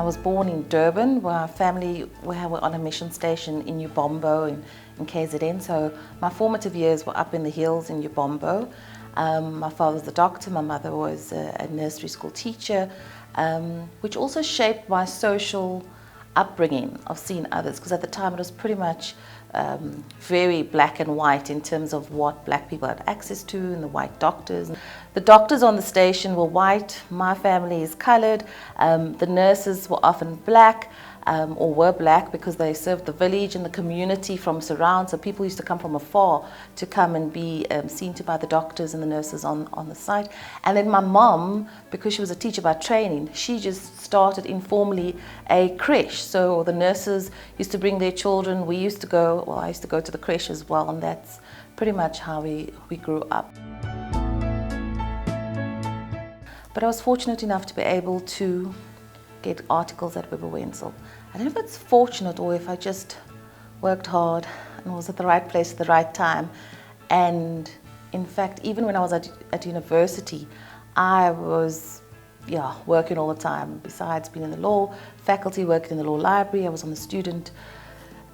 was born in Durban, where our family were on a mission station in Ubombo in KZN. So my formative years were up in the hills in Ubombo. My father was a doctor, my mother was a nursery school teacher, which also shaped my social upbringing of seeing others, because at the time it was pretty much very black and white in terms of what black people had access to and the white doctors. The doctors on the station were white, my family is coloured, the nurses were often black, or were black because they served the village and the community from surround, so people used to come from afar to come and be seen to by the doctors and the nurses on the site. And then my mom, because she was a teacher by training, she just started informally a creche, so the nurses used to bring their children, we used to go, well, I used to go to the creche as well, and that's pretty much how we grew up. But I was fortunate enough to be able to get articles at Webber Wentzel. I don't know if it's fortunate or if I just worked hard and was at the right place at the right time. And in fact, even when I was at university, I was working all the time. Besides being in the law faculty, working in the law library, I was on the student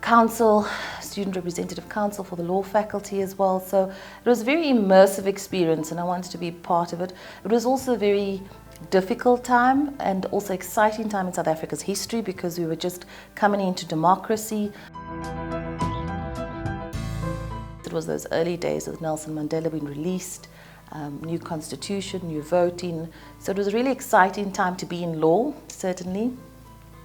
council, student representative council for the law faculty as well. So it was a very immersive experience and I wanted to be part of it. It was also a very difficult time and also exciting time in South Africa's history because we were just coming into democracy. It was those early days with Nelson Mandela being released, new constitution, new voting. So it was a really exciting time to be in law, certainly.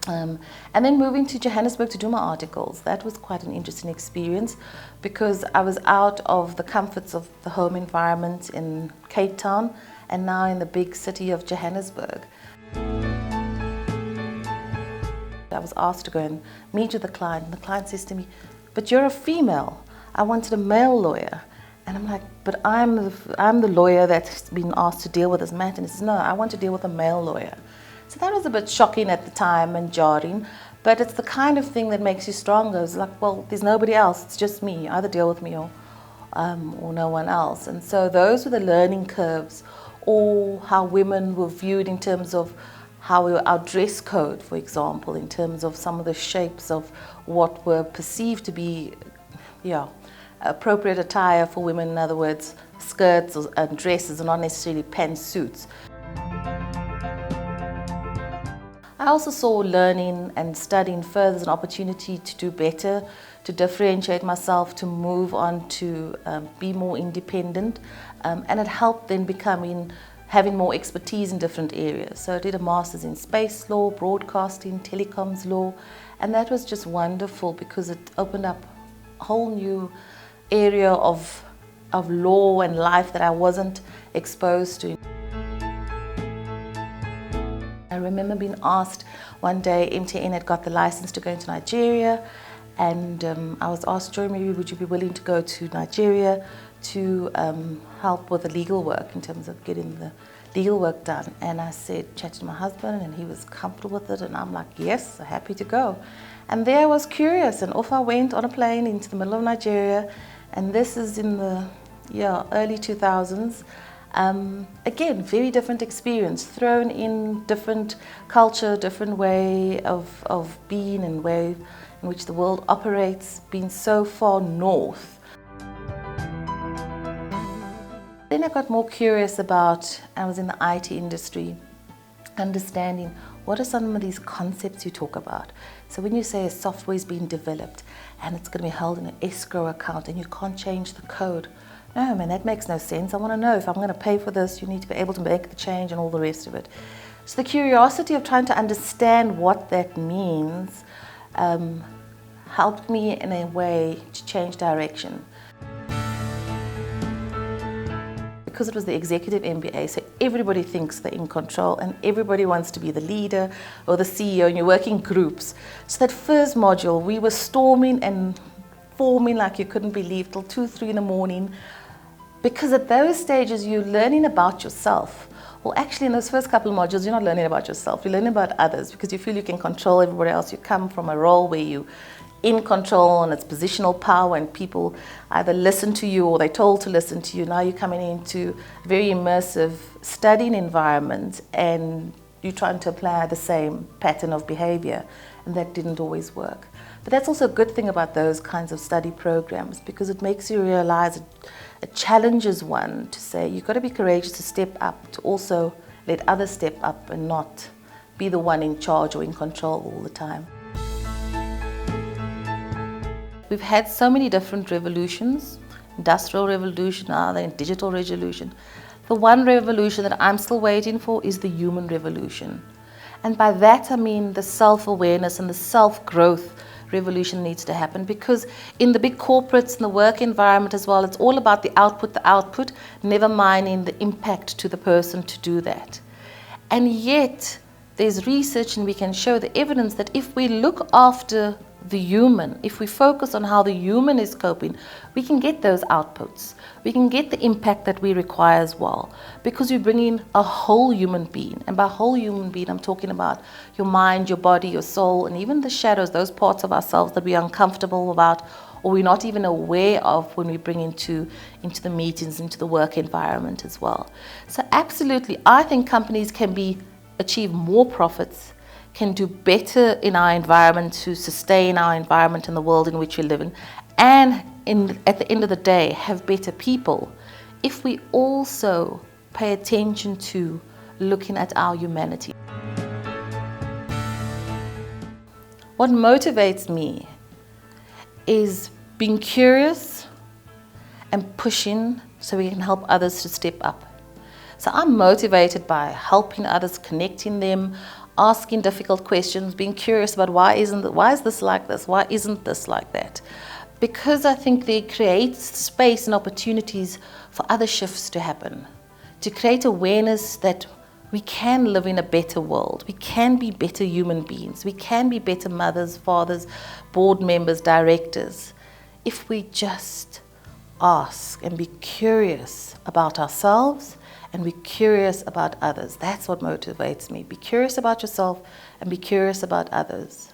And then moving to Johannesburg to do my articles. That was quite an interesting experience because I was out of the comforts of the home environment in Cape Town and now in the big city of Johannesburg. I was asked to go and meet with the client, and the client says to me, "But you're a female. I wanted a male lawyer." And I'm like, "But I'm the lawyer that's been asked to deal with this matter." And he says, "No, I want to deal with a male lawyer." So that was a bit shocking at the time and jarring, but it's the kind of thing that makes you stronger. It's like, well, there's nobody else, it's just me. You either deal with me or no one else. And so those were the learning curves, or how women were viewed in terms of how our dress code, for example, in terms of some of the shapes of what were perceived to be appropriate attire for women. In other words, skirts and dresses, and not necessarily pantsuits. I also saw learning and studying further as an opportunity to do better, to differentiate myself, to move on, to be more independent, and it helped then having more expertise in different areas. So I did a master's in space law, broadcasting, telecoms law, and that was just wonderful because it opened up a whole new area of law and life that I wasn't exposed to. I remember being asked one day, MTN had got the license to go into Nigeria, and I was asked, "Joy, maybe would you be willing to go to Nigeria to help with the legal work, in terms of getting the legal work done?" And I said, chatted to my husband, and he was comfortable with it, and I'm like, yes, happy to go. And there I was curious, and off I went on a plane into the middle of Nigeria, and this is in the early 2000s. Again, very different experience, thrown in different culture, different way of being and way in which the world operates, being so far north. Then I got more curious about, I was in the IT industry, understanding what are some of these concepts you talk about. So when you say a software is being developed and it's going to be held in an escrow account and you can't change the code, no, man, that makes no sense. I want to know if I'm going to pay for this, you need to be able to make the change and all the rest of it. So the curiosity of trying to understand what that means helped me in a way to change direction. Because it was the Executive MBA, so everybody thinks they're in control and everybody wants to be the leader or the CEO, and you're working groups. So that first module, we were storming and forming like you couldn't believe till 2, 3 in the morning. Because at those stages, you're learning about yourself. Well, actually, in those first couple of modules, you're not learning about yourself. You're learning about others because you feel you can control everybody else. You come from a role where you're in control and it's positional power and people either listen to you or they're told to listen to you. Now you're coming into a very immersive studying environment and you're trying to apply the same pattern of behavior, and that didn't always work. But that's also a good thing about those kinds of study programs, because it makes you realize it challenges one to say you've got to be courageous to step up, to also let others step up and not be the one in charge or in control all the time. We've had so many different revolutions, industrial revolution, now the digital revolution. The one revolution that I'm still waiting for is the human revolution. And by that I mean the self-awareness and the self-growth revolution needs to happen, because in the big corporates and the work environment as well, it's all about the output, never minding the impact to the person to do that. And yet there's research, and we can show the evidence that if we look after the human, if we focus on how the human is coping, we can get those outputs. We can get the impact that we require as well, because we bring in a whole human being. And by whole human being, I'm talking about your mind, your body, your soul, and even the shadows, those parts of ourselves that we're uncomfortable about, or we're not even aware of when we bring into the meetings, into the work environment as well. So absolutely, I think companies can achieve more profits, can do better in our environment to sustain our environment and the world in which we live in, and at the end of the day have better people if we also pay attention to looking at our humanity. What motivates me is being curious and pushing so we can help others to step up. So I'm motivated by helping others, connecting them, asking difficult questions, being curious about why is this like this? Why isn't this like that? Because I think they create space and opportunities for other shifts to happen, to create awareness that we can live in a better world, we can be better human beings, we can be better mothers, fathers, board members, directors, if we just ask and be curious about ourselves and be curious about others. That's what motivates me. Be curious about yourself and be curious about others.